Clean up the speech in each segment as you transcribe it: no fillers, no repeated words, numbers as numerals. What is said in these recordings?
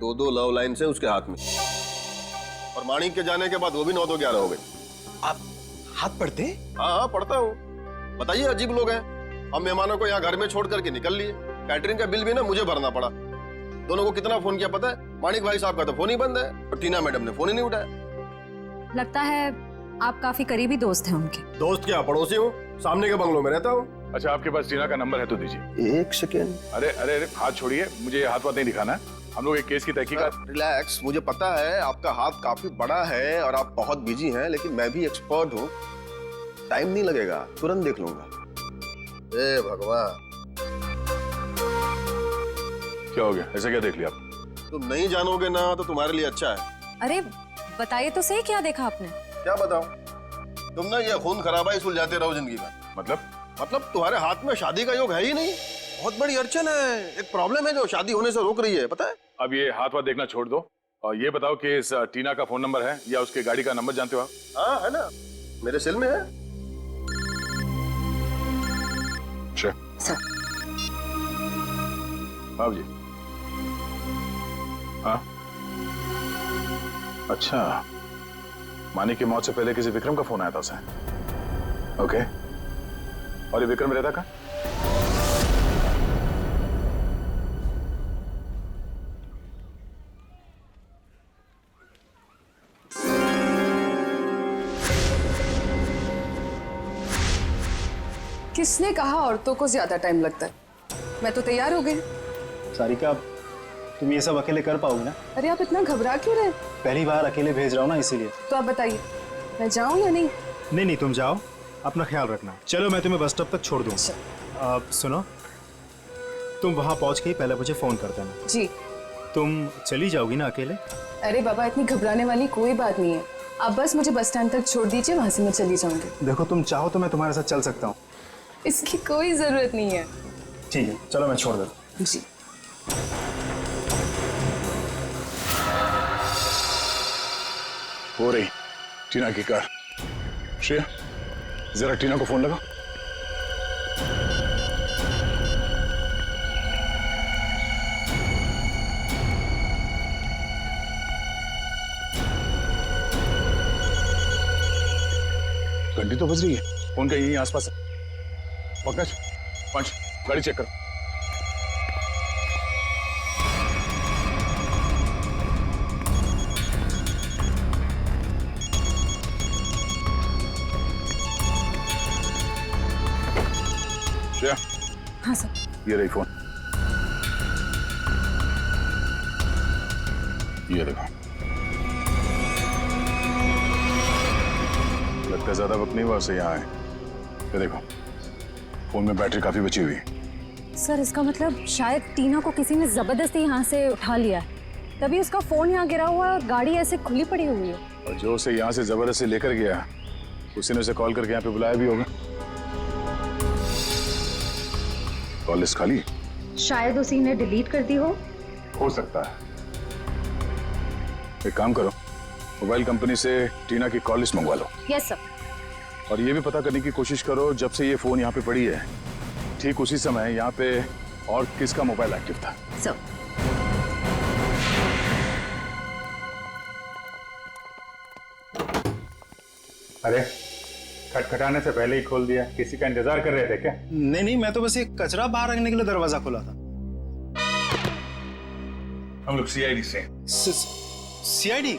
2 love line से उसके हाथ में, और माणिक के जाने के बाद वो भी 9 तो 11 हो गई। आप हाथ पढ़ते? हाँ पढ़ता हूँ। बताइए, अजीब लोग हैं। हम मेहमानों को यहाँ घर में छोड़ करके निकल लिए, कैटरिंग का बिल भी ना मुझे भरना पड़ा। दोनों को कितना फोन किया पता है? माणिक भाई साहब का तो फोन ही बंद है और टीना मैडम ने फोन ही नहीं उठाया। लगता है आप काफी करीबी दोस्त हैं उनके। दोस्त क्या, पड़ोसी हूँ, सामने के बंगलों में रहता हूँ। अच्छा, आपके पास टीना का नंबर है तो दीजिए। 1 सेकेंड। अरे अरे अरे, हाथ छोड़िए, मुझे ये हाथ नहीं दिखाना है। हम लोग एक केस की तहकीकात। रिलैक्स, मुझे पता है आपका हाथ काफी बड़ा है और आप बहुत बिजी हैं, लेकिन मैं भी एक्सपर्ट हूँ। टाइम नहीं लगेगा, तुरंत देख लूंगा। ए भगवान, क्या हो गया? ऐसा क्या देख लिया आप? तुम नहीं जानोगे ना तो तुम्हारे लिए अच्छा है। अरे बताइए तो सही, क्या देखा आपने? क्या बताऊं? तुम ना ये खून खराबा ही सुलझाते रहो जिंदगी में। मतलब तुम्हारे हाथ में शादी का योग है ही नहीं। बहुत बड़ी अड़चन है, एक प्रॉब्लम है जो शादी होने से रोक रही है, पता है? अब ये हाथ देखना छोड़ दो और ये बताओ कि इस टीना का फोन नंबर है या उसके गाड़ी का नंबर जानते हो आप? हाँ है ना, मेरे सेल में है। सर। बाबू जी। हाँ, अच्छा, मानिक की मौत से पहले किसी विक्रम का फोन आया था उसे। ओके, और ये विक्रम रहता कहाँ? किसने कहा औरतों को ज्यादा टाइम लगता है? मैं तो तैयार हो गई। सारिका, तुम ये सब अकेले कर पाओगे ना? अरे आप इतना घबरा क्यों रहे? पहली बार अकेले भेज रहा हूँ ना, इसीलिए। तो आप बताइए, मैं जाऊं या नहीं? नहीं, तुम जाओ, अपना ख्याल रखना। चलो, मैं तुम्हें बस स्टॉप तक छोड़ दूँ। सुनो, तुम वहाँ पहुँच के ही पहले मुझे फोन कर देना। जी। तुम चली जाओगी ना अकेले? अरे बाबा, इतनी घबराने वाली कोई बात नहीं है। आप बस मुझे बस स्टैंड तक छोड़ दीजिए, वहां से मैं चली जाऊंगी। देखो, तुम चाहो तो मैं तुम्हारे साथ चल सकता हूँ। इसकी कोई जरूरत नहीं है। ठीक है, चलो मैं छोड़ देता हूँ। जी। हो रही टीना की कार। श्रेया, जरा टीना को फोन लगा। घंटी तो बज रही है, फोन का यहीं आसपास है। पंकज, पंच, गाड़ी चेक करो। श्रेया। हाँ सर। ये रही फोन, ये देखो। लगता है ज्यादा वक्त नहीं हुआ उसे यहाँ आए। ये देखो, फोन में बैटरी काफी बची हुई है। सर, इसका मतलब शायद टीना को किसी ने जबरदस्ती यहाँ से उठा लिया है, तभी उसका फोन यहाँ गिरा हुआ है और गाड़ी ऐसे खुली पड़ी हुई है। और जो उसे यहाँ से जबरदस्ती लेकर गया, उसी ने उसे कॉल करके यहाँ पे बुलाया भी होगा। कॉल लिस्ट खाली? शायद उसी ने डिलीट कर दी हो सकता है। एक काम करो, मोबाइल कंपनी से टीना की कॉल लिस्ट मंगवा लो। Yes sir. और ये भी पता करने की कोशिश करो, जब से ये फोन यहाँ पे पड़ी है, ठीक उसी समय यहाँ पे और किसका मोबाइल एक्टिव था। सर। अरे, खटखटाने से पहले ही खोल दिया। किसी का इंतजार कर रहे थे क्या? नहीं, मैं तो बस एक कचरा बाहर रखने के लिए दरवाजा खोला था। हम लोग सीआईडी से। सीआईडी?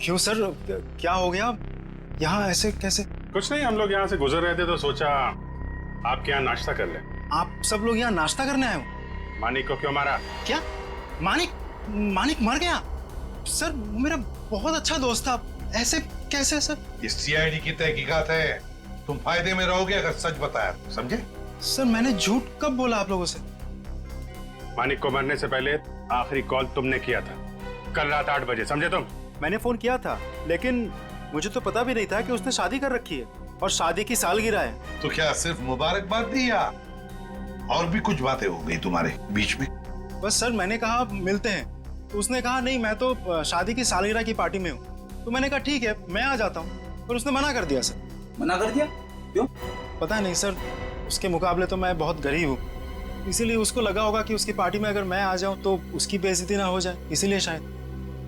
क्यों सर, क्या हो गया? यहाँ ऐसे कैसे? कुछ नहीं, हम लोग यहाँ से गुजर रहे थे तो सोचा आपके यहाँ नाश्ता कर ले। आप सब लोग यहाँ नाश्ता करने आए हो? मानिक को क्यों मारा? क्या? मानिक मर गया? सर, वो मेरा बहुत अच्छा दोस्त था, ऐसे कैसे सर? ये सीआईडी की तहकीकात है, तुम फायदे में रहोगे अगर सच बताया, समझे? सर, मैंने झूठ कब बोला आप लोगों से? मानिक को मरने से पहले आखिरी कॉल तुमने किया था कल रात 8 बजे, समझे तुम? मैंने फोन किया था, लेकिन मुझे तो पता भी नहीं था कि उसने शादी कर रखी है और शादी की सालगिरह है। तो क्या सिर्फ मुबारकबाद दी या और भी कुछ बातें हो गई तुम्हारे बीच में? बस सर, मैंने कहा मिलते हैं, तो उसने कहा नहीं, मैं तो शादी की सालगिरह की पार्टी में हूँ। तो मैंने कहा ठीक है, मैं आ जाता हूँ, पर उसने मना कर दिया सर। मना कर दिया? क्यों? पता नहीं सर, उसके मुकाबले तो मैं बहुत गरीब हूँ, इसीलिए उसको लगा होगा कि उसकी पार्टी में अगर मैं आ जाऊं तो उसकी बेइज्जती ना हो जाए, इसीलिए शायद।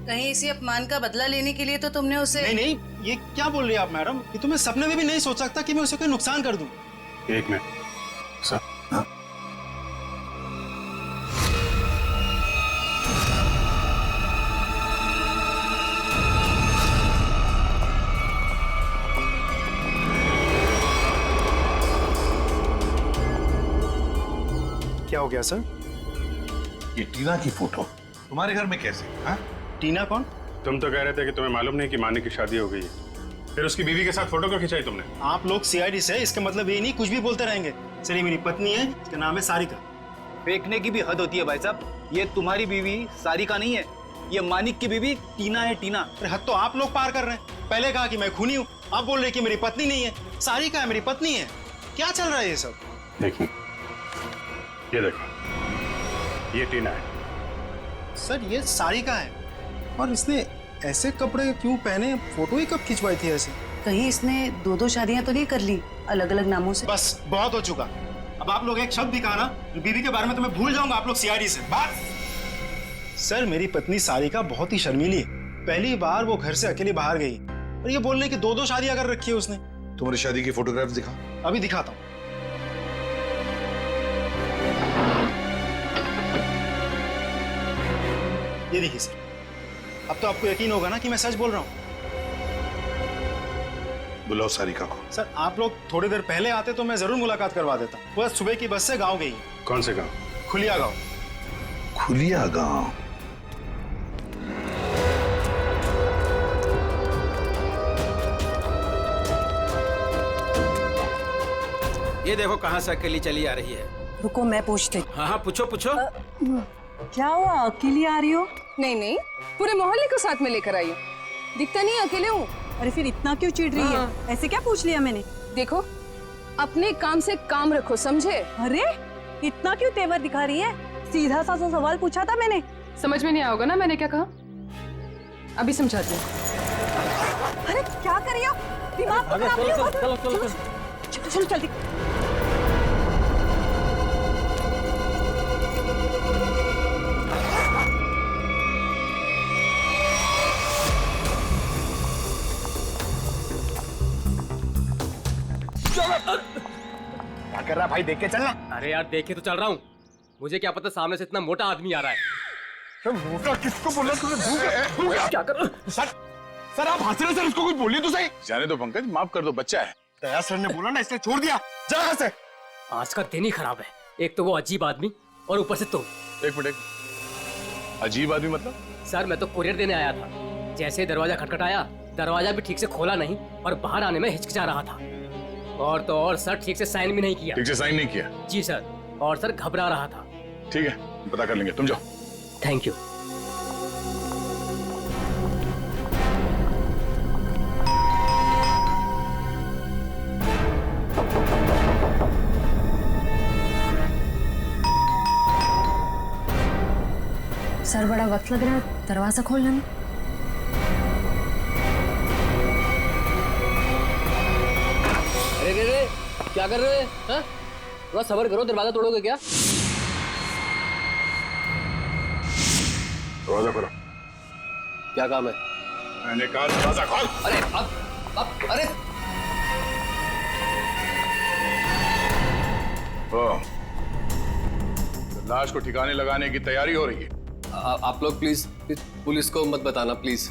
कहीं इसी अपमान का बदला लेने के लिए तो तुमने उसे। नहीं नहीं, ये क्या बोल रही है आप मैडम? ये तो मैं सपने में भी नहीं सोच सकता कि मैं उसे कोई नुकसान कर दूं। एक मिनट सर। क्या हो गया सर? ये टीना की फोटो तुम्हारे घर में कैसे? हाँ? टीना कौन? तुम तो कह रहे थे कि तुम्हें मालूम नहीं कि मानिक की शादी हो गई है, फिर उसकी बीवी के साथ फोटो क्यों खिंचाई तुमने? आप लोग सीआईडी से, इसका मतलब ये नहीं कुछ भी बोलते रहेंगे। सर ये मेरी पत्नी है, इसका नाम है सारिका। फेंकने की भी हद होती है भाई साहब। ये तुम्हारी बीवी सारिका नहीं है, ये मानिक की बीवी टीना है, टीना। अरे हद तो आप लोग पार कर रहे हैं। पहले कहा कि मैं खूनी हूँ, आप बोल रहे कि मेरी पत्नी नहीं है। सारिका है मेरी पत्नी है। क्या चल रहा है ये सब? देखिए, ये देखो, ये टीना है। सर ये सारिका है, और इसने ऐसे कपड़े क्यों पहने? फोटो ही कब खिंचवाई थी ऐसे? कहीं इसने 2-2 शादियां तो नहीं कर ली अलग अलग नामों से? बस बहुत हो चुका। अब आप लोग एक शब्द भी कहा ना बीवी के बारे में तो मैं भूल जाऊंगा आप लोग सीआईडी से। बस। सर मेरी पत्नी सारिका बहुत ही शर्मीली है। पहली बार वो घर से अकेली बाहर गई और ये बोल रही कि 2-2 शादियां कर रखी है उसने। तुम्हारी शादी की फोटोग्राफ्स दिखा। अभी दिखाता हूँ। ये देखिए सर, अब तो आपको यकीन होगा ना कि मैं सच बोल रहा हूँ। बुलाओ सारिका को। सर आप लोग थोड़ी देर पहले आते तो मैं जरूर मुलाकात करवा देता। वो सुबह की बस से गांव गई। कौन से गांव? खुलिया गांव। खुलिया गांव। ये देखो कहाँ से अकेली चली आ रही है। रुको मैं पूछती हूँ। हाँ हाँ पूछो पूछो। क्या हुआ, अकेली आ रही हो? नहीं नहीं, पूरे मोहल्ले को साथ में लेकर आई हूँ। दिखता नहीं अकेले हूँ। अरे फिर इतना क्यों चिढ़ रही है? ऐसे क्या पूछ लिया मैंने? देखो अपने काम से काम रखो, समझे? अरे इतना क्यों तेवर दिखा रही है? सीधा सा सवाल पूछा था मैंने। समझ में नहीं आओगे ना मैंने क्या कहा? अभी समझाती हूँ। अरे क्या कर रही हो? दिमाग को खराब नहीं हो? चलो चलो चलो चलो जल्दी। क्या कर रहा भाई? देख के चलना। अरे यार देखे तो चल रहा हूँ, मुझे क्या पता सामने से इतना मोटा आदमी आ रहा है। सर मोटा किसको बोला तुमने? क्या कर? सर आप हंस रहे? सर उसको कुछ बोलिए तो सही। जाने दो पंकज, माफ कर दो, बच्चा है। दया सर ने बोला ना इसलिए छोड़ दिया। जा यहाँ से। आज का दिन ही खराब है, एक तो वो अजीब आदमी और ऊपर से तुम। एक मिनट। अजीब आदमी मतलब? सर मैं तो कुरियर देने आया था, जैसे दरवाजा खटखटाया, दरवाजा भी ठीक से खोला नहीं और बाहर आने में हिचकिचा रहा था। और तो और सर ठीक से साइन भी नहीं किया। ठीक से साइन नहीं किया? जी सर, और सर घबरा रहा था। ठीक है, पता कर लेंगे, तुम जाओ। Thank you. सर बड़ा वक्त लग रहा है दरवाजा खोलने में। अरे रे रे, क्या कर रहे हैं? थोड़ा सब्र करो, दरवाजा तोड़ोगे क्या? दरवाजा खोलो। क्या काम है? मैंने कहा दरवाजा खोल। अरे अब अरे लाश को ठिकाने लगाने की तैयारी हो रही है। आप लोग प्लीज पुलिस को मत बताना प्लीज।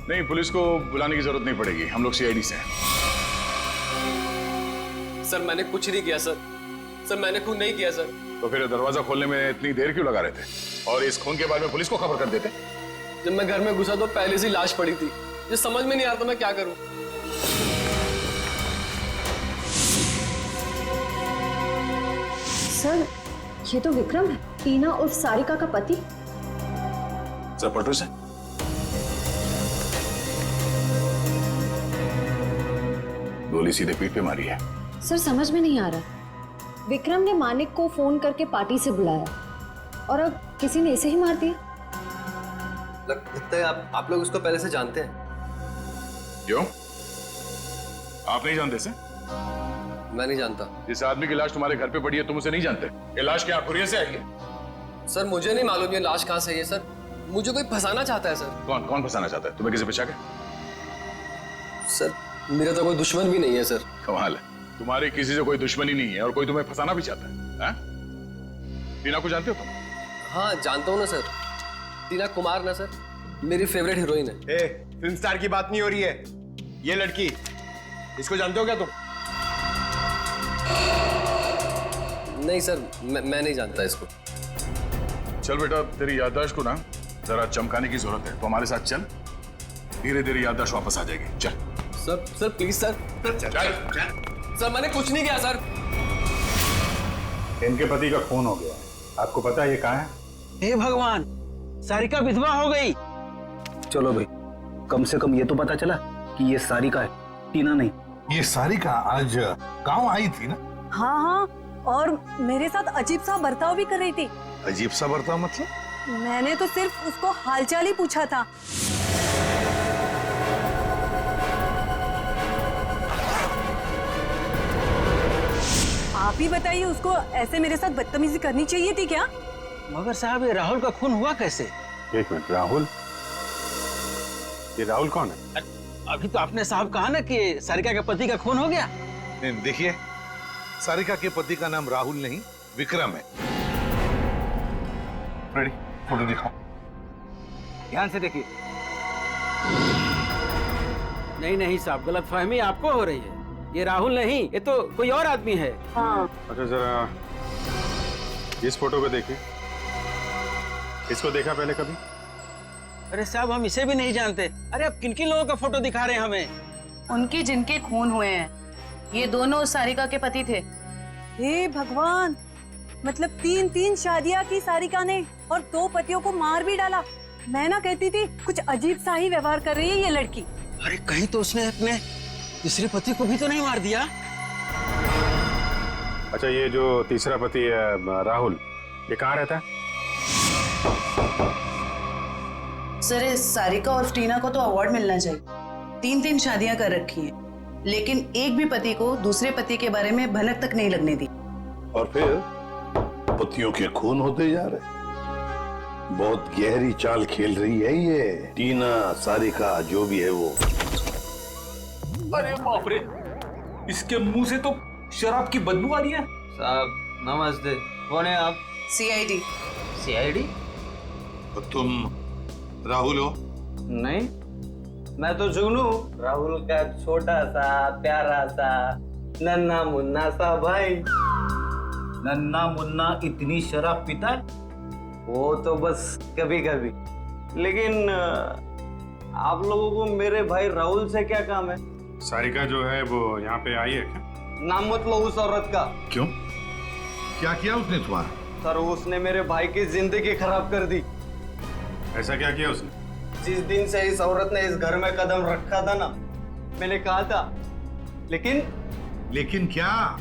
नहीं, पुलिस को बुलाने की जरूरत नहीं पड़ेगी, हम लोग सीआईडी से हैं। सर मैंने कुछ नहीं किया सर मैंने खून नहीं किया सर। तो फिर दरवाजा खोलने में इतनी देर क्यों लगा रहे थे? और इस खून के बारे में पुलिस को खबर कर देते। जब मैं घर में घुसा तो पहले से लाश पड़ी थी, ये समझ में नहीं आ रहा था मैं क्या करूं। सर ये तो विक्रम है, टीना और सारिका का पति। सर पटो से गोली सीधे पीठ पे मारी है। सर समझ में नहीं आ रहा, विक्रम ने मानिक को फोन करके पार्टी से बुलाया और अब किसी ने इसे ही मार दिया। लगता है आप लोग उसको पहले से जानते हैं। क्यों? आप नहीं जानते से? मैं नहीं जानता। इस आदमी की लाश तुम्हारे घर पे पड़ी है, तुम उसे नहीं जानते? ये लाश क्या खुरिया से आई है? सर मुझे नहीं मालूम ये लाश कहाँ से आई है सर। मुझे कोई फंसाना चाहता है सर। कौन कौन फंसाना चाहता है तुम्हें? किसी पे शक है? सर मेरा तो कोई दुश्मन भी नहीं है सर। कमाल है, तुम्हारी किसी से कोई दुश्मनी नहीं है और कोई तुम्हें फंसाना भी चाहता है, हाँ? टीना को जानते हो तुम? हाँ जानता हूँ ना सर। टीना कुमार ना सर, मेरी फेवरेट हीरोइन है। फिल्म स्टार की बात नहीं हो रही है, ये लड़की, इसको जानते हो क्या तुम? नहीं सर, मैं नहीं जानता इसको। चल बेटा, तेरी याददाश्त को ना जरा चमकाने की जरूरत है, तो हमारे साथ चल, धीरे धीरे याददाश्त वापस आ जाएगी। चल सर प्लीज सर। सर मैंने कुछ नहीं किया सर। इनके पति का खून हो गया, आपको पता है ये कहाँ है? हे भगवान, सारिका विधवा हो गई। चलो भाई, कम से कम ये तो पता चला कि ये सारिका है, टीना नहीं। ये सारिका आज गांव आई थी ना? हाँ हाँ, और मेरे साथ अजीब सा बर्ताव भी कर रही थी। अजीब सा बर्ताव मतलब? मैंने तो सिर्फ उसको हालचाल ही पूछा था। आप ही बताइए, उसको ऐसे मेरे साथ बदतमीजी करनी चाहिए थी क्या? मगर साहब, ये राहुल का खून हुआ कैसे? एक मिनट, राहुल? ये राहुल कौन है? अभी तो आपने साहब कहा ना कि सारिका के पति का खून हो गया। नहीं, देखिए, सारिका के पति का नाम राहुल नहीं विक्रम है। रेडी, फोटो दिखाओ। ध्यान से देखिए। नहीं नहीं साहब, गलतफहमी आपको हो रही है। ये राहुल नहीं, ये तो कोई और आदमी है। हाँ। अच्छा जरा इस फोटो को देखिए। इसको देखा पहले कभी? अरे साहब, हम इसे भी नहीं जानते। अरे अब किन किन लोगों का फोटो दिखा रहे हैं हमें? उनके जिनके खून हुए हैं, ये दोनों सारिका के पति थे। हे भगवान, मतलब 3 शादियां की सारिका ने और 2 पतियों को मार भी डाला। मैं ना कहती थी कुछ अजीब सा ही व्यवहार कर रही है ये लड़की। अरे कहीं तो उसने अपने तीसरे पति को भी तो नहीं मार दिया? अच्छा, ये जो तीसरा पति है राहुल, ये कहाँ रहता है? सर, इस सारिका और टीना को तो अवार्ड मिलना चाहिए। 3 शादियां कर रखी हैं, लेकिन एक भी पति को दूसरे पति के बारे में भनक तक नहीं लगने दी। और फिर पतियों के खून होते जा रहे। बहुत गहरी चाल खेल रही है ये टीना, सारिका, जो भी है वो। अरे बाप रे, इसके मुंह से तो शराब की बदबू आ रही है। साहब नमस्ते, कौन है आप? सीआईडी। सीआईडी? तो तुम राहुल हो? नहीं, मैं तो जुगनू, राहुल का छोटा सा प्यारा सा नन्ना मुन्ना सा भाई। नन्ना मुन्ना इतनी शराब पीता है? वो तो बस कभी कभी। लेकिन आप लोगों को मेरे भाई राहुल से क्या काम है? सारिका जो है वो यहाँ पे आई है क्या? नाम मत लो उस औरत का। क्यों? क्या किया उसने तुम्हारा? सर, उसने मेरे भाई की जिंदगी खराब कर दी। ऐसा क्या किया उसने? जिस दिन से इस औरत ने इस घर में कदम रखा था ना, मैंने कहा था, लेकिन क्या?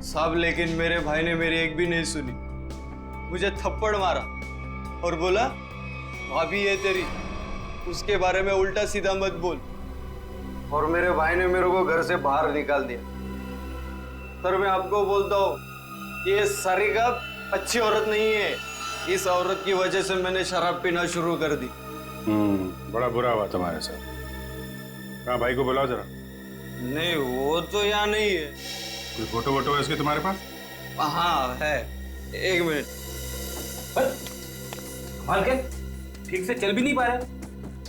सब लेकिन मेरे भाई ने मेरी एक भी नहीं सुनी। मुझे थप्पड़ मारा और बोला, भाभी ये तेरी, उसके बारे में उल्टा सीधा मत बोल। और मेरे भाई ने मेरे को घर से बाहर निकाल दिया। सर, मैं आपको बोलता हूँ, ये सारिका अच्छी औरत नहीं है। इस औरत की वजह से मैंने शराब पीना शुरू कर दी। बड़ा बुरा हुआ तुम्हारे साथ। हाँ, भाई को बुलाओ जरा। नहीं, वो तो यहाँ नहीं है। कोई फोटो वोटो है इसके तुम्हारे पास? हाँ है, एक मिनट। कमाल के, ठीक से चल भी नहीं पा रहा,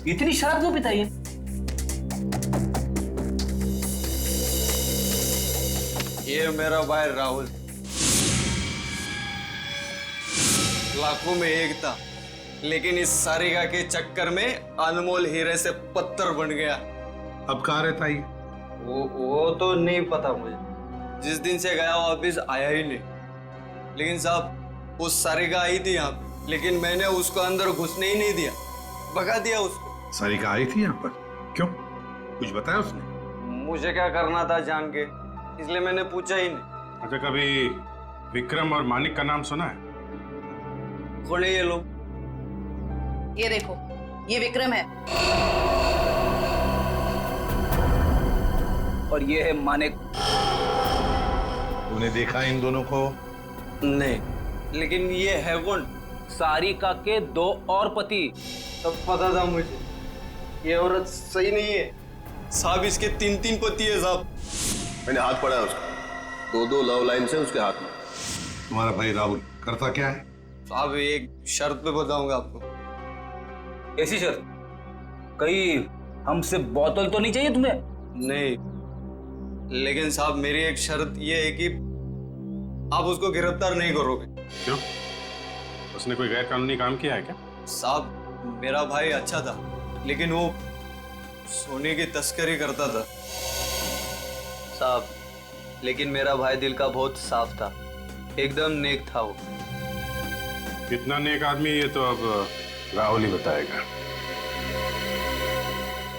इतनी शराब क्यों पिताई है? ये मेरा भाई राहुल, लाखों में एक था, लेकिन इस सारिका के चक्कर में अनमोल हीरे से पत्थर बन गया। अब कहाँ रहता है? वो तो नहीं पता मुझे। जिस दिन से गया वापिस आया ही नहीं। लेकिन साहब, उस सारिका आई थी यहाँ पे, लेकिन मैंने उसको अंदर घुसने ही नहीं दिया, भगा दिया उसको। सारिका आई थी यहाँ पर? क्यों? कुछ बताया उसने? मुझे क्या करना था जान के, इसलिए मैंने पूछा ही नहीं। अच्छा, कभी विक्रम और मानिक का नाम सुना है? कौन है ये लोग? ये देखो, ये विक्रम है और ये है मानिक। तूने देखा इन दोनों को? नहीं, लेकिन ये है कौन? सारिका के 2 और पति। सब पता था मुझे, ये औरत सही नहीं है साहब। इसके 3 पति है साहब। मैंने हाथ पड़ा है उसका, 2 लव लाइन से उसके हाथ में। तुम्हारा भाई राहुल करता क्या है? साहब एक शर्त पे बताऊंगा आपको। ऐसी शर्त? कहीं हमसे बोतल तो नहीं चाहिए तुम्हें? नहीं, लेकिन साहब मेरी एक शर्त ये है कि आप उसको गिरफ्तार नहीं करोगे। क्यों? उसने कोई गैर कानूनी काम किया है क्या? साहब मेरा भाई अच्छा था, लेकिन वो सोने की तस्करी करता था साहब। लेकिन मेरा भाई दिल का बहुत साफ था, एकदम नेक था वो। कितना नेक आदमी ये तो अब राहुल ही बताएगा।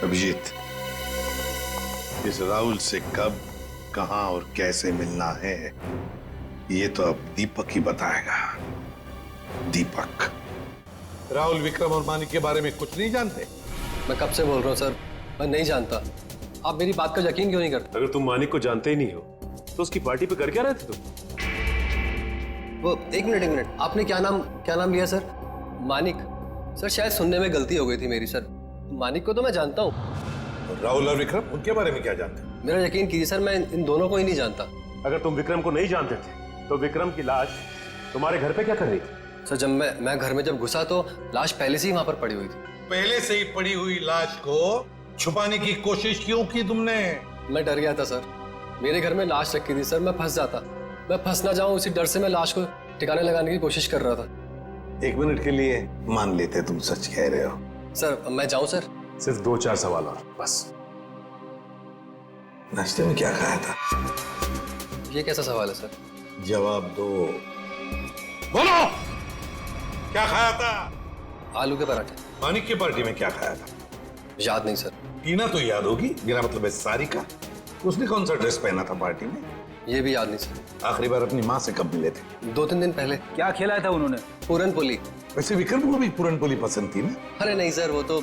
अभिजीत, इस राहुल से कब, कहां और कैसे मिलना है ये तो अब दीपक ही बताएगा। दीपक, राहुल विक्रम और मानिक के बारे में कुछ नहीं जानते? मैं कब से बोल रहा हूँ सर, मैं नहीं जानता। आप मेरी बात का यकीन क्यों नहीं करते? अगर तुम मानिक को जानते ही नहीं हो तो उसकी पार्टी पे कर क्या रहे थे तुम? वो एक मिनट, आपने क्या नाम लिया सर? मानिक? सर शायद सुनने में गलती हो गई थी मेरी सर। मानिक को तो मैं जानता हूँ। राहुल और विक्रम, उनके बारे में क्या जानते? मेरा यकीन कीजिए सर, मैं इन दोनों को ही नहीं जानता। अगर तुम विक्रम को नहीं जानते थे तो विक्रम की लाश तुम्हारे घर पे क्या कर रही थी? सर जब मैं घर में जब घुसा तो लाश पहले से ही वहां पर पड़ी हुई थी। पहले से ही पड़ी हुई लाश को छुपाने की कोशिश क्यों की तुमने? मैं डर गया था सर, मेरे घर में लाश रखी थी सर, मैं फंस जाता, मैं फंस ना जाऊं इसी डर से मैं लाश को ठिकाने लगाने की कोशिश कर रहा था। 1 मिनट के लिए मान लेते तुम सच कह रहे हो। सर मैं जाऊं सर? सिर्फ 2-4 सवाल और बस। नाश्ते में क्या खाया था? ये कैसा सवाल है सर? जवाब दो। बोलो, क्या खाया था? आलू के पराठे। मानिक की पार्टी में क्या खाया था? याद नहीं सर। टीना तो याद होगी, मेरा मतलब है सारिका। उसने कौन सा ड्रेस पहना था पार्टी में? ये भी याद नहीं सर। आखिरी बार अपनी माँ से कब मिले थे? 2-3 दिन पहले। क्या खिलाया था उन्होंने? पूरन पोली। वैसे विक्रम को भी पूरन पोली पसंद थी ना? अरे नहीं सर, वो तो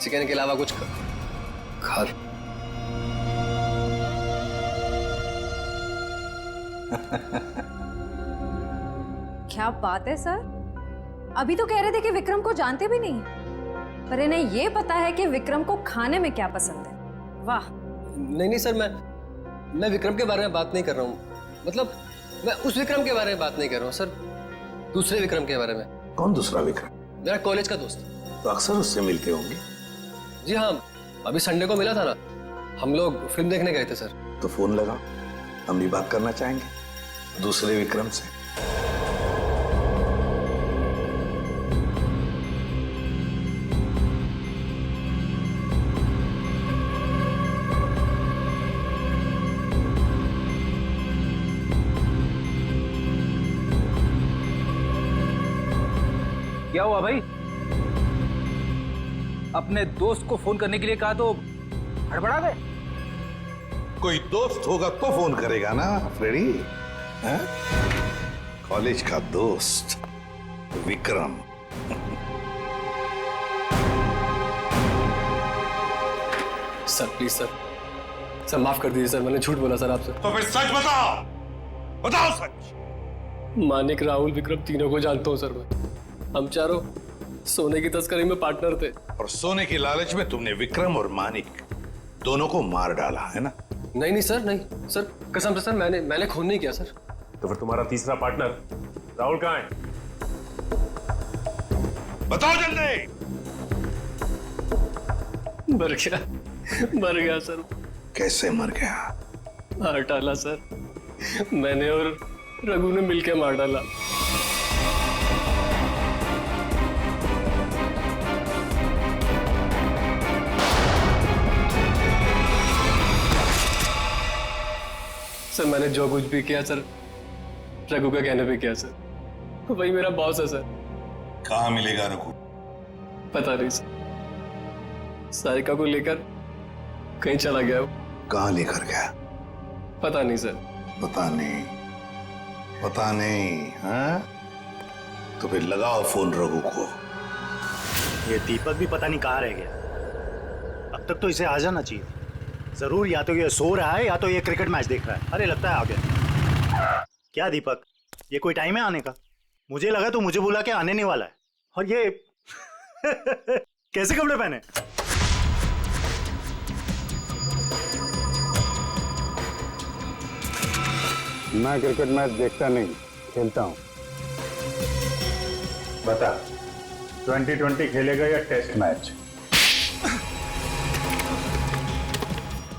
चिकन के अलावा कुछ खा। क्या बात है सर, अभी तो कह रहे थे कि विक्रम को जानते भी नहीं, पर इन्हें ये पता है कि विक्रम को खाने में क्या पसंद है। वाह। नहीं सर, मैं विक्रम के बारे में बात नहीं कर रहा हूँ। मतलब मैं उस विक्रम के बारे में बात नहीं कर रहा हूँ सर, दूसरे विक्रम के बारे में। कौन दूसरा विक्रम? मेरा कॉलेज का दोस्त। तो अक्सर उससे मिलते होंगे? जी हाँ, अभी संडे को मिला था ना, हम लोग फिल्म देखने गए थे सर। तो फोन लगाओ, हम भी बात करना चाहेंगे दूसरे विक्रम से। क्या हुआ भाई? अपने दोस्त को फोन करने के लिए कहा तो हड़बड़ा गए? कोई दोस्त होगा तो फोन करेगा ना फ्रेडी। हैं? कॉलेज का दोस्त विक्रम। सर प्लीज सर माफ कर दीजिए सर, मैंने झूठ बोला सर आपसे। तो फिर सच बताओ, बताओ सच। मानिक, राहुल, विक्रम तीनों को जानता हूँ सर मैं। हम चारों सोने की तस्करी में पार्टनर थे। और सोने की लालच में तुमने विक्रम और मानिक दोनों को मार डाला है ना? नहीं सर, नहीं सर, कसम से सर, मैंने खून नहीं किया सर। तो फिर तुम्हारा तीसरा पार्टनर राहुल कहाँ है? बताओ जल्दी। मर गया सर। कैसे मर गया? मार डाला सर, मैंने और रघु ने मिलकर मार डाला। सर मैंने जो कुछ भी किया सर रघु का कहने पे किया सर। वही मेरा बॉस है सर। कहाँ मिलेगा रघु? पता नहीं सर, सारिका को लेकर कहीं चला गया वो। कहाँ लेकर गया? पता नहीं सर। पता नहीं हाँ? तो फिर लगाओ फोन रघु को। ये दीपक भी पता नहीं कहाँ रह गया। अब तक तो इसे आ जाना चाहिए जरूर। या तो ये सो रहा है या तो ये क्रिकेट मैच देख रहा है। अरे लगता है आ गया। क्या दीपक, ये कोई टाइम है आने का? मुझे लगा तू मुझे बुला के आने नहीं वाला है। और ये कैसे कपड़े पहने? मैं क्रिकेट मैच देखता नहीं, खेलता हूँ। बता, 2020 खेलेगा या टेस्ट मैच?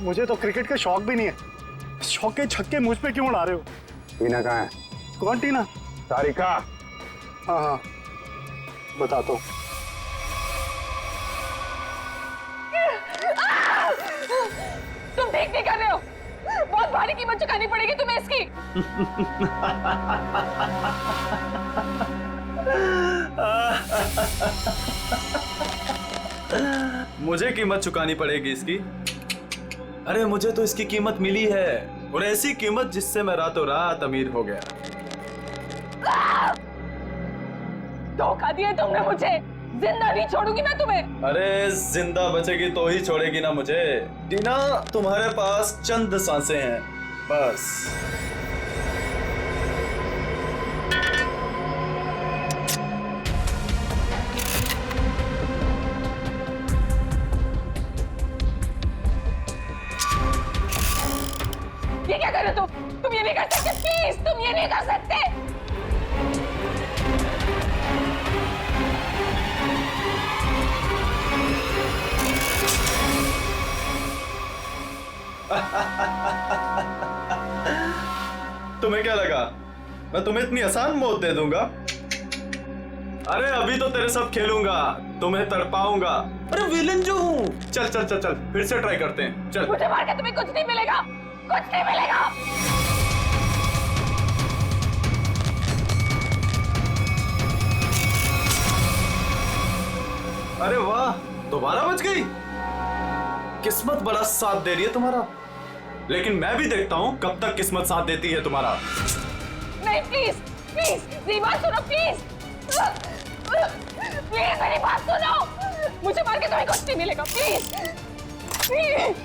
मुझे तो क्रिकेट का शौक भी नहीं है। शौक के छक्के मुझ पे क्यों उड़ा रहे हो? टीना कहाँ है? कौन टीना? सारिका। हाँ हाँ, बता तो। तुम ठीक नहीं कर रहे हो। बहुत भारी कीमत चुकानी पड़ेगी तुम्हें इसकी। मुझे कीमत चुकानी पड़ेगी इसकी? अरे मुझे तो इसकी कीमत मिली है, और ऐसी कीमत जिससे मैं रातों रात अमीर हो गया। धोखा दिया तुमने मुझे। जिंदा नहीं छोड़ूंगी मैं तुम्हें। अरे जिंदा बचेगी तो ही छोड़ेगी ना मुझे। टीना, तुम्हारे पास चंद सांसें हैं बस। ये क्या कर रहे हो तुम ये नहीं कर सकते। प्लीज, तुम ये नहीं कर सकते। तुम्हें क्या लगा मैं तुम्हें इतनी आसान मौत दे दूंगा? अरे अभी तो तेरे साथ खेलूंगा, तुम्हें तड़पाऊंगा। अरे विलन जो हूँ। चल चल चल चल, फिर से ट्राई करते हैं। चल। मुझे मार के तुम्हें कुछ नहीं मिलेगा, कुछ नहीं मिलेगा। अरे वाह, दोबारा बच गई। किस्मत बड़ा साथ दे रही है तुम्हारा, लेकिन मैं भी देखता हूं कब तक किस्मत साथ देती है तुम्हारा। नहीं, प्लीज प्लीज मेरी बात सुनो। प्लीज प्लीज मेरी बात सुनो। मुझे मार के तुम्हें कुछ नहीं मिलेगा। Please please.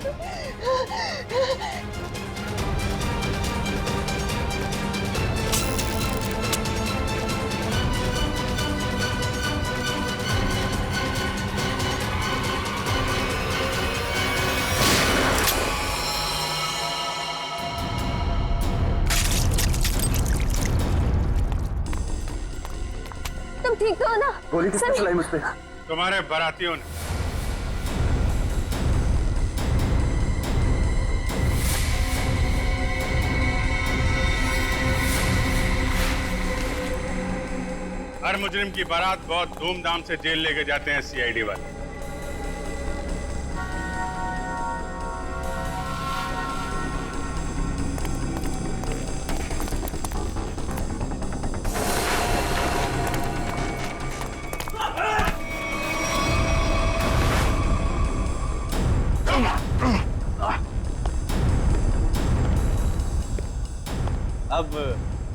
ठीक तो हो ना? गोली किसने चलाई मुझ पे? तुम्हारे बारातियों ने। हर मुजरिम की बारात बहुत धूमधाम से जेल लेके जाते हैं सीआईडी वाले। अब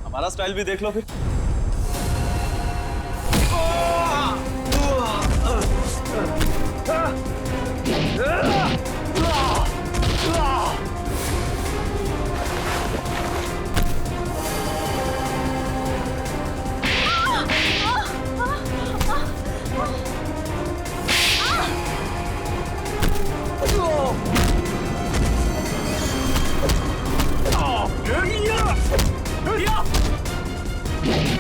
हमारा स्टाइल भी देख लो फिर। Yeah!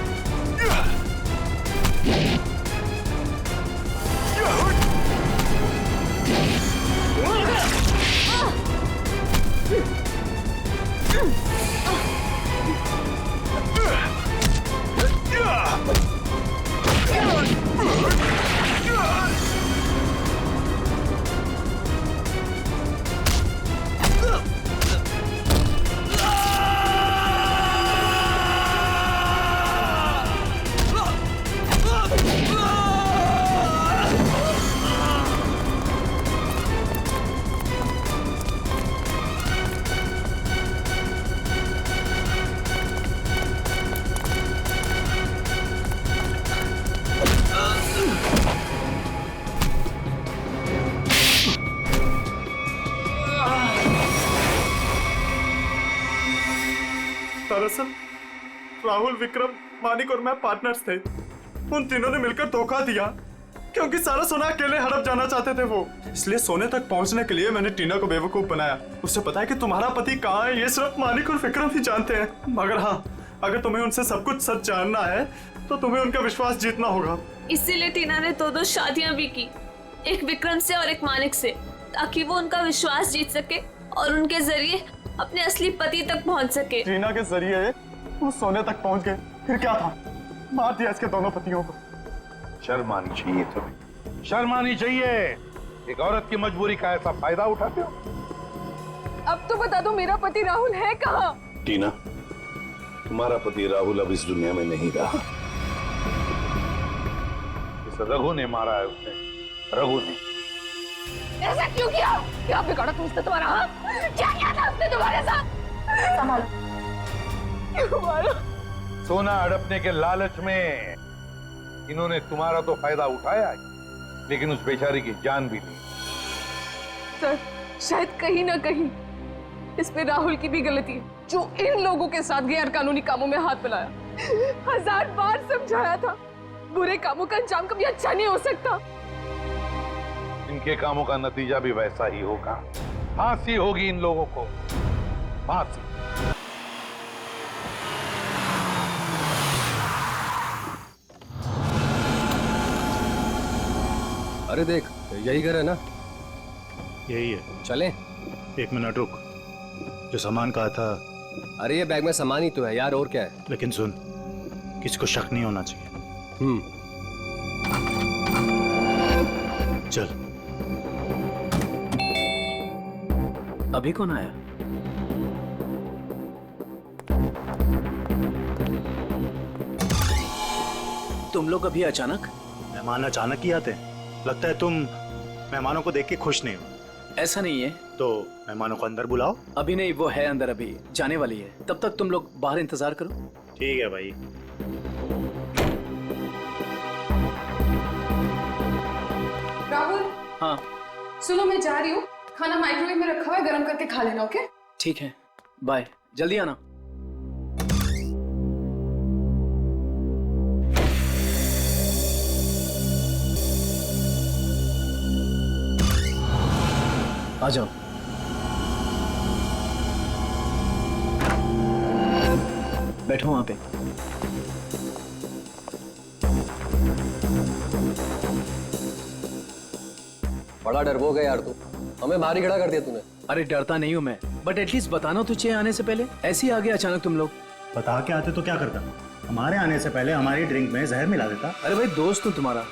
दरअसल राहुल, विक्रम, मानिक और मैं पार्टनर्स थे। उन तीनों ने मिलकर धोखा दिया क्योंकि सारा सोना अकेले हड़प जाना चाहते थे वो। इसलिए सोने तक पहुंचने के लिए मैंने टीना को बेवकूफ बनाया। उससे पता है कि तुम्हारा पति कहाँ है, ये सिर्फ मानिक और विक्रम ही जानते हैं। मगर हाँ, अगर तुम्हें उनसे सब कुछ सच जानना है तो तुम्हें उनका विश्वास जीतना होगा। इसीलिए टीना ने दो शादियां भी की, एक विक्रम से और एक मानिक से, ताकि वो उनका विश्वास जीत सके और उनके जरिए अपने असली पति तक पहुंच सके। टीना के जरिए वो सोने तक पहुंच गए, फिर क्या था, मार दिया इसके दोनों पतियों को। शर्म आनी चाहिए तुम्हें, शर्म आनी चाहिए। एक औरत की मजबूरी का ऐसा फायदा उठाते हो। अब तो बता दो मेरा पति राहुल है कहाँ? टीना, तुम्हारा पति राहुल अब इस दुनिया में नहीं रहा। इस रघु ने मारा है उसने, रघु ने। ऐसा क्यों किया? क्या बिगाड़ा तुमसे तुम्हारा? हाँ? क्या किया था उसने तुम्हारे साथ? संभालो। क्यों मारा? सोना हड़पने के लालच में इन्होंने तुम्हारा तो फायदा उठाया, लेकिन उस बेचारी की जान भी ली। सर, शायद कहीं ना कहीं इसमें राहुल की भी गलती है, जो इन लोगों के साथ गैर कानूनी कामों में हाथ मिलाया। 1000 बार समझाया था, बुरे कामों का अंजाम कभी अच्छा नहीं हो सकता। इनके कामों का नतीजा भी वैसा ही होगा। फांसी होगी इन लोगों को, फांसी। अरे देख, यही घर है ना? यही है। चले? 1 मिनट रुक, जो सामान कहा था। अरे ये बैग में सामान ही तो है यार, और क्या है? लेकिन सुन, किसी को शक नहीं होना चाहिए। चल। अभी कौन आया? तुम लोग अभी अचानक? मेहमान अचानक ही आते हैं। लगता है तुम मेहमानों को देख के खुश नहीं हो। ऐसा नहीं है। तो मेहमानों को अंदर बुलाओ। अभी नहीं, वो है अंदर, अभी जाने वाली है। तब तक तुम लोग बाहर इंतजार करो। ठीक है भाई। राहुल। हाँ। सुनो, मैं जा रही हूँ, खाना माइक्रोवेव में रखा हुआ है, गर्म करके खा लेना। ओके? ठीक है, बाय, जल्दी आना। आ जाओ। बैठो वहां पे। बड़ा डरपोक है यार तू, हमें बाहर ही खड़ा कर दिया तूने। अरे डरता नहीं हूं मैं, बट एटलीस्ट बताना तो चाहिए आने से पहले। ऐसे ही आ गए अचानक तुम लोग। बता के आते तो क्या करता? हमारे आने से पहले हमारी ड्रिंक में जहर मिला देता। अरे भाई दोस्त हूं तुम्हारा,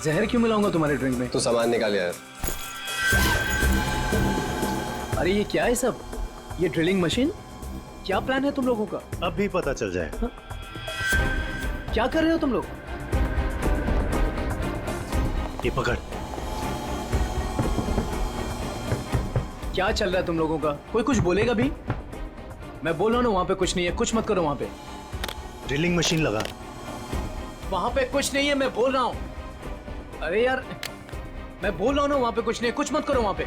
जहर क्यों मिलाऊंगा तुम्हारे ड्रिंक में? तू सामान निकाल यार। अरे ये क्या है सब? ये ड्रिलिंग मशीन? क्या प्लान है तुम लोगों का? अब भी पता चल जाएगा। क्या कर रहे हो तुम लोग? ये पकड़। क्या चल रहा है तुम लोगों का? कोई कुछ बोलेगा भी? मैं बोल रहा हूं ना, वहां पे कुछ नहीं है, कुछ मत करो वहां पे। ड्रिलिंग मशीन लगा। वहां पे कुछ नहीं है, मैं बोल रहा हूं। अरे यार, मैं बोल रहा हूं ना, वहां पे कुछ नहीं है, कुछ मत करो वहां पे।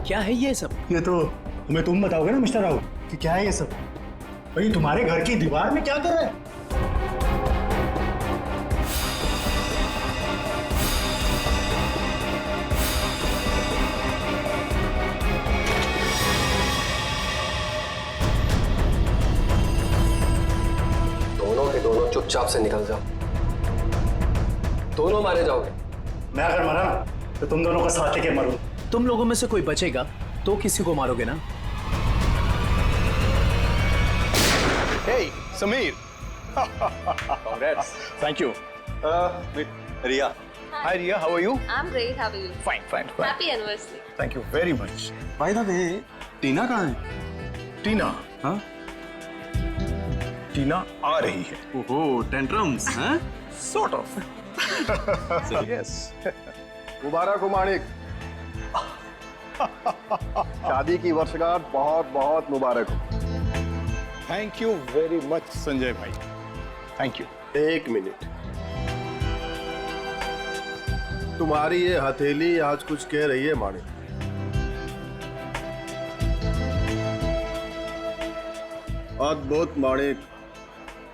क्या है ये सब? ये तो तुम्हें तुम बताओगे ना मिस्टर राहुल कि क्या है ये सब। भाई तुम्हारे घर की दीवार में क्या कर रहा है? दोनों के दोनों चुपचाप से निकल जाओ, दोनों मारे जाओगे। मैं अगर मरा ना तो तुम दोनों का साथ लेके मरो। तुम लोगों में से कोई बचेगा तो किसी को मारोगे ना? Hey, Sameer. Congrats. Thank you. Ria. Hi, Ria. How are you? I'm great. How are you? Fine. Happy anniversary. Thank you very much. By the way, टीना कहाँ है? टीना? हाँ? टीना आ रही है। ओहो, टेंट्रम्स, हैं? Sort of. Yes. मुबारक हो माणिक। शादी की वर्षगांठ बहुत बहुत मुबारक हो। Thank you very much, Sanjay भाई। Thank you. एक मिनट, तुम्हारी ये हथेली आज कुछ कह रही है माणिक। अद्भुत माणिक।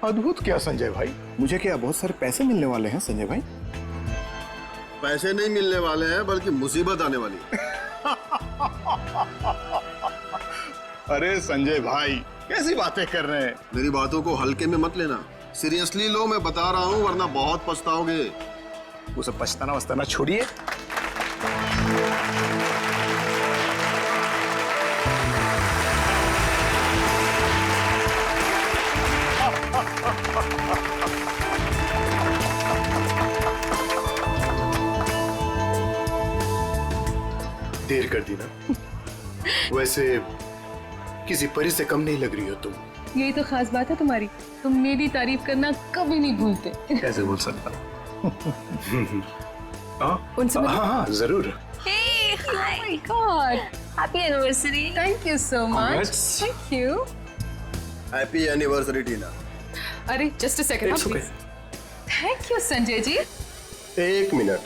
अद्भुत क्या संजय भाई? मुझे क्या बहुत सारे पैसे मिलने वाले हैं संजय भाई? पैसे नहीं मिलने वाले हैं बल्कि मुसीबत आने वाली है। अरे संजय भाई, कैसी बातें कर रहे हैं? मेरी बातों को हल्के में मत लेना, सीरियसली लो, मैं बता रहा हूँ, वरना बहुत पछताओगे। वो सब पछताना वछताना छोड़िए। देर कर दी ना। वैसे किसी परी से कम नहीं लग रही हो तुम। यही तो खास बात है तुम्हारी, तुम मेरी तारीफ करना कभी नहीं भूलते। कैसे बोल सकता? उनसे हाँ, जरूर। Hey, hi. Oh my God. Happy anniversary. Thank you so much. Congrats. Thank you. Happy anniversary Tina. अरे just a second, It's okay. please. Thank you, Sanjay ji. एक मिनट,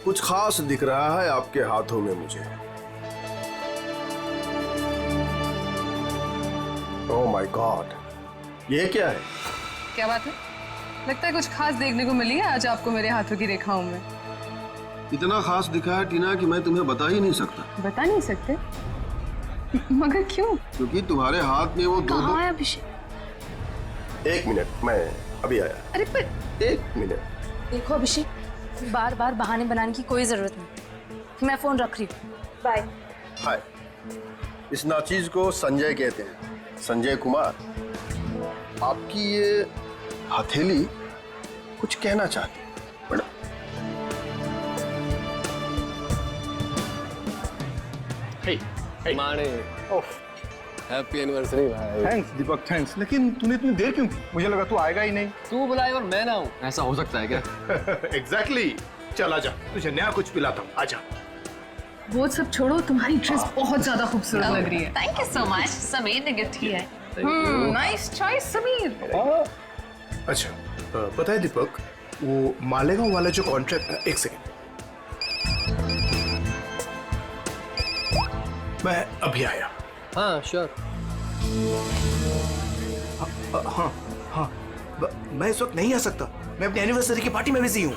कुछ खास दिख रहा है आपके हाथों में मुझे। ओह माय गॉड, ये क्या है? क्या बात है? लगता है कुछ खास देखने को मिली है आज आपको मेरे हाथों की रेखाओं में। इतना खास दिखा है टीना कि मैं तुम्हें बता ही नहीं सकता। बता नहीं सकते? मगर क्यों? क्योंकि तुम्हारे हाथ में वो दो कहाँ है अभिषेक? एक मिनट, मैं अभी आया। अरे पर एक मिनट। देखो अभिषेक, बार बार बहाने बनाने की कोई जरूरत नहीं, मैं फोन रख रही हूँ। बाय। हाय, इस नाचीज को संजय कहते हैं, संजय कुमार। आपकी ये हथेली कुछ कहना चाहती है मैडम। माने हैप्पी एनिवर्सरी भाई। थैंक्स दीपक, थैंक्स। लेकिन तूने इतनी देर क्यों की? मुझे लगा तू आएगा ही नहीं। तू बुलाए और मैं ना हूँ, ऐसा हो सकता है क्या? एग्जैक्टली। चल आजा, तुझे नया कुछ पिलाता हूँ, आजा। वो सब छोड़ो, तुम्हारी ड्रेस बहुत ज्यादा खूबसूरत लग रही है। Thank you so much, Sameer ने गिफ्ट किया है। Nice choice Sameer. अच्छा, पता है दीपक, वो मालेगांव वाला जो कॉन्ट्रैक्ट, एक सेकेंड, मैं अभी आया। हाँ श्योर। हाँ, मैं इस वक्त नहीं आ सकता, मैं अपनी एनिवर्सरी की पार्टी में बिजी हूँ।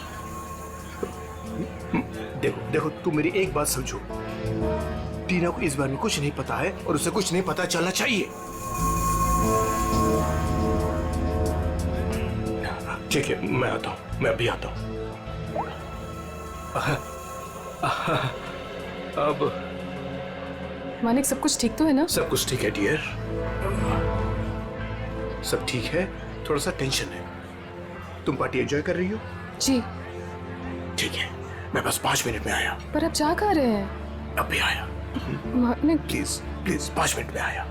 देखो, तुम मेरी एक बात समझो, टीना को इस बारे में कुछ नहीं पता है और उसे कुछ नहीं पता चलना चाहिए। ठीक है, मैं आता हूँ, मैं अभी आता हूँ। अब मानिक, सब कुछ ठीक तो है ना? सब कुछ ठीक है डियर, सब ठीक है। थोड़ा सा टेंशन है। तुम पार्टी एंजॉय कर रही हो? जी। ठीक है, मैं बस 5 मिनट में आया। पर अब जा कहाँ रहे हैं? अभी आया। मानिक प्लीज 5 मिनट में आया।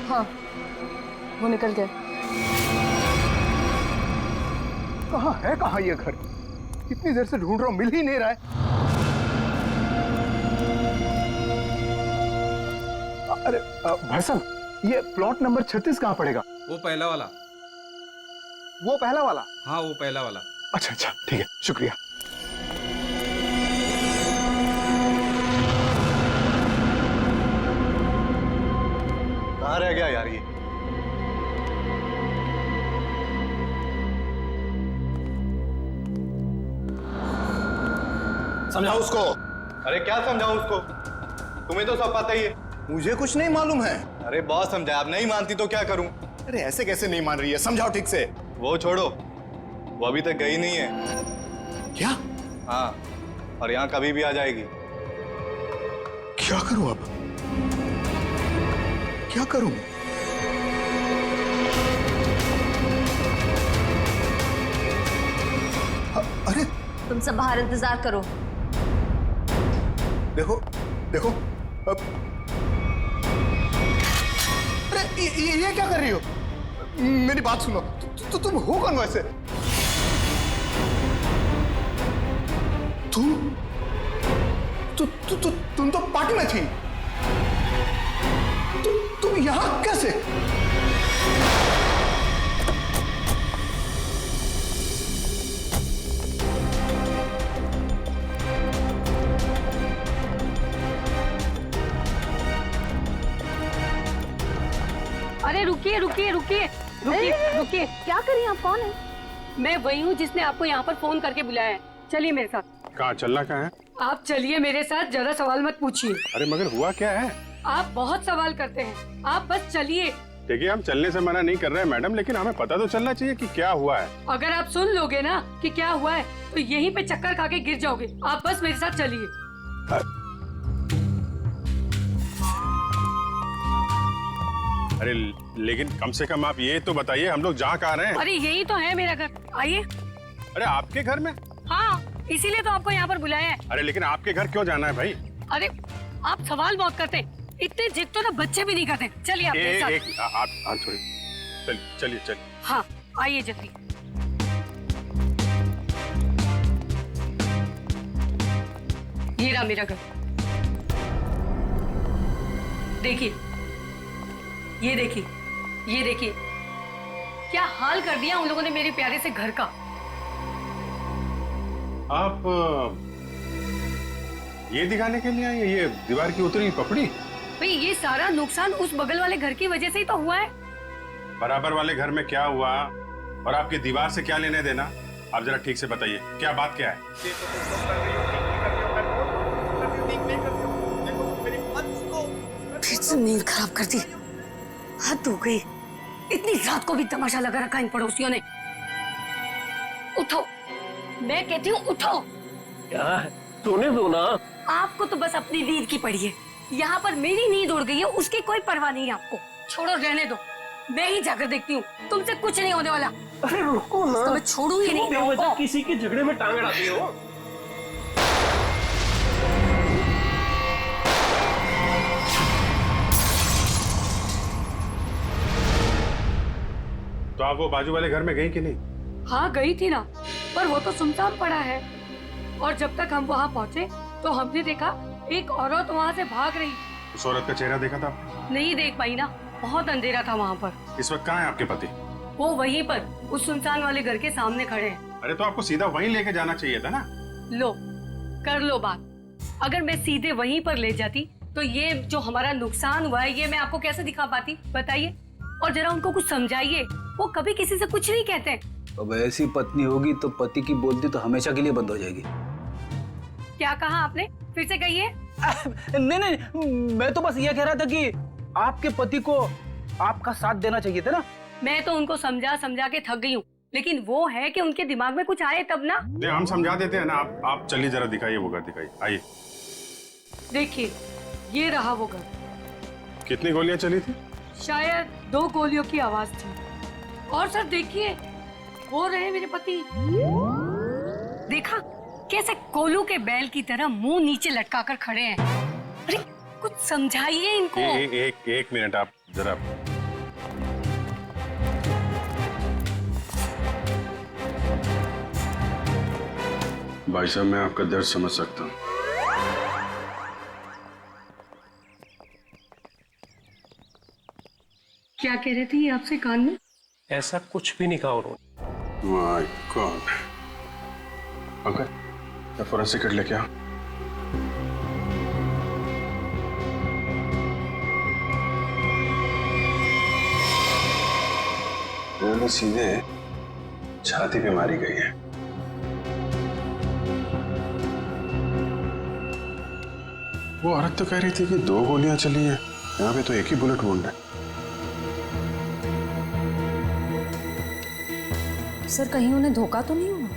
हाँ, वो निकल गए। कहाँ ये घर? कितनी देर से ढूंढ रहा हूँ, मिल ही नहीं रहा है। अरे भाई साहब, ये प्लॉट नंबर 36 कहाँ पड़ेगा? वो पहला वाला। वो पहला वाला? हाँ, वो पहला वाला। अच्छा, ठीक है, शुक्रिया। कहाँ रह गया यार ये? समझाओ उसको। अरे क्या समझाऊं उसको? तुम्हें तो सब पता ही है। मुझे कुछ नहीं मालूम है। अरे बहुत समझाया, अब नहीं मानती तो क्या करूं? अरे ऐसे कैसे नहीं मान रही है, समझाओ ठीक से। वो छोड़ो, वो अभी तक गई नहीं है। क्या? हाँ, और यहाँ कभी भी आ जाएगी। क्या करूं अब? क्या करूं? अरे तुम सब बाहर इंतजार करो। देखो देखो अब। अरे ये क्या कर रही हो? मेरी बात सुनो। तुम हो कौन वैसे? तुम तो पार्टी में थी। तुम यहां कैसे? अरे रुकिए रुकिए रुकिए रुकिए रुकिए। क्या करिए आप? कौन है? मैं वही हूँ जिसने आपको यहाँ पर फोन करके बुलाया है। चलिए मेरे साथ। कहाँ चलना कहाँ है? आप चलिए मेरे साथ, ज्यादा सवाल मत पूछिए। अरे मगर हुआ क्या है? आप बहुत सवाल करते हैं, आप बस चलिए। देखिए हम चलने से मना नहीं कर रहे हैं मैडम, लेकिन हमें पता तो चलना चाहिए कि क्या हुआ है। अगर आप सुन लोगे ना कि क्या हुआ है तो यहीं पे चक्कर खा के गिर जाओगे। आप बस मेरे साथ चलिए। अरे लेकिन कम से कम आप ये तो बताइए हम लोग जहाँ कहाँ रहे हैं। अरे यही तो है मेरा घर, आइए। अरे आपके घर में? हाँ, इसीलिए तो आपको यहाँ पर बुलाया है। अरे लेकिन आपके घर क्यों जाना है भाई? अरे आप सवाल बहुत करते हैं, इतने जिद तो ना बच्चे भी नहीं करते। चलिए आप मेरे साथ। आप थोड़ी चलिए चलिए। हाँ आइए जल्दी। ये रहा मेरा घर। देखिए, ये देखिए, ये देखिए, क्या हाल कर दिया उन लोगों ने मेरे प्यारे से घर का। आप ये दिखाने के लिए आए? ये दीवार की उतरी पपड़ी? भाई ये सारा नुकसान उस बगल वाले घर की वजह से ही तो हुआ है। बराबर वाले घर में क्या हुआ और आपकी दीवार से क्या लेने देना? आप जरा ठीक से बताइए, क्या बात क्या है? फिर से नींद खराब कर दी, हद हो गई। इतनी रात को भी तमाशा लगा रखा इन पड़ोसियों ने। उठो, मैं कहती हूँ उठो। क्या? सोने दो ना। आपको तो बस अपनी नींद की पड़ी है। यहाँ पर मेरी नींद उड़ गई है, उसकी कोई परवाह नहीं है आपको। छोड़ो, रहने दो, मैं ही जाकर देखती हूँ। तुमसे कुछ नहीं होने वाला। अरे रुको ना, तो मैं छोड़ूंगी नहीं। बेवजह किसी के झगड़े में टांग अड़ाती हो। तो आप वो बाजू वाले घर में गई कि नहीं? हाँ गई थी ना, पर वो तो सुनसान पड़ा है। और जब तक हम वहाँ पहुँचे तो हमने देखा एक औरत वहाँ से भाग रही। उस औरत का चेहरा देखा था आपने? नहीं देख पाई ना, बहुत अंधेरा था वहाँ पर। इस वक्त कहाँ है आपके पति? वो वहीं पर उस सुनसान वाले घर के सामने खड़े हैं। अरे तो आपको सीधा वहीं लेके जाना चाहिए था ना। लो, कर लो बात। अगर मैं सीधे वहीं पर ले जाती तो ये जो हमारा नुकसान हुआ है ये मैं आपको कैसे दिखा पाती, बताइए। और जरा उनको कुछ समझाइए, वो कभी किसी से कुछ नहीं कहते। अब ऐसी पत्नी होगी तो पति की बोलती तो हमेशा के लिए बंद हो जाएगी। क्या कहा आपने? फिर से कहिए। नहीं नहीं, मैं तो बस ये कह रहा था कि आपके पति को आपका साथ देना चाहिए था ना। मैं तो उनको समझा समझा के थक गई हूँ, लेकिन वो है कि उनके दिमाग में कुछ आए तब ना। नहीं, हम समझा देते हैं ना। आप चलिए जरा दिखाइए वो घर, दिखाइए, आइए। देखिए, ये रहा वो घर। कितनी गोलियां चली थी? शायद 2 गोलियों की आवाज थी। और सर देखिए, वो रहे मेरे पति। देखा कैसे कोलू के बैल की तरह मुंह नीचे लटकाकर खड़े हैं। अरे कुछ समझाइए इनको। एक मिनट, आप जरा। भाई साहब, मैं आपका दर्द समझ सकता हूँ। क्या कह रहे थे ये आपसे कान में? ऐसा कुछ भी नहीं कहा उन्होंने। My God. अंकल, क्या फोरेंसिक किट लेके आओ। गोली सीधे छाती पे मारी गई है। वो औरत तो कह रही थी कि 2 गोलियां चली हैं, यहाँ पे तो एक ही बुलेट वुंड है। सर कहीं उन्हें धोखा तो नहीं हुआ?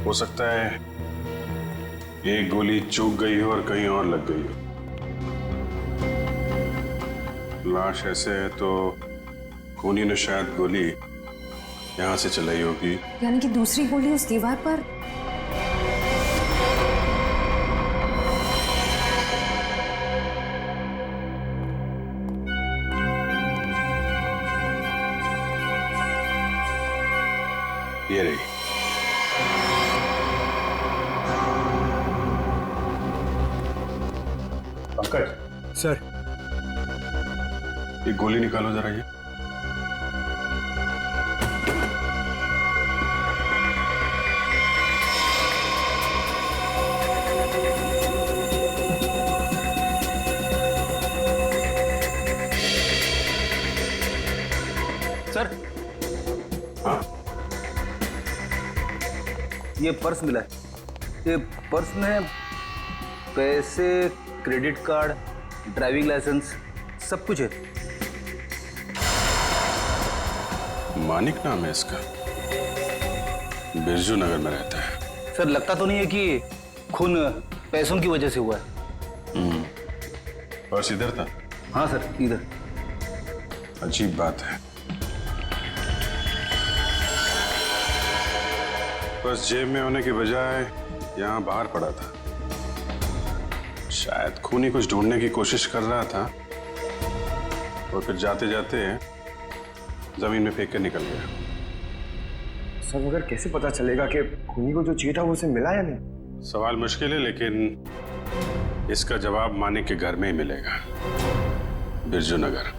हो सकता है एक गोली चूक गई हो और कहीं और लग गई हो। लाश ऐसे है तो खूनी ने शायद गोली यहां से चलाई होगी। यानी कि दूसरी गोली उस दीवार पर। ये रही। पंकज। सर। ये गोली निकालो जरा ये। सर। हाँ? ये पर्स मिला है। ये पर्स में पैसे, क्रेडिट कार्ड, ड्राइविंग लाइसेंस सब कुछ है। मानिक नाम है इसका, बिरजू नगर में रहता है। सर लगता तो नहीं है कि खून पैसों की वजह से हुआ है। पर्स इधर था? हाँ सर इधर। अजीब बात है, बस जेब में होने की बजाय यहाँ बाहर पड़ा था। शायद खूनी कुछ ढूंढने की कोशिश कर रहा था और फिर जाते जाते जमीन में फेंक कर निकल गया। सर मगर कैसे पता चलेगा कि खूनी को जो चाहिए था वो उसे मिला या नहीं? सवाल मुश्किल है, लेकिन इसका जवाब मानिक के घर में ही मिलेगा, बिरजू नगर।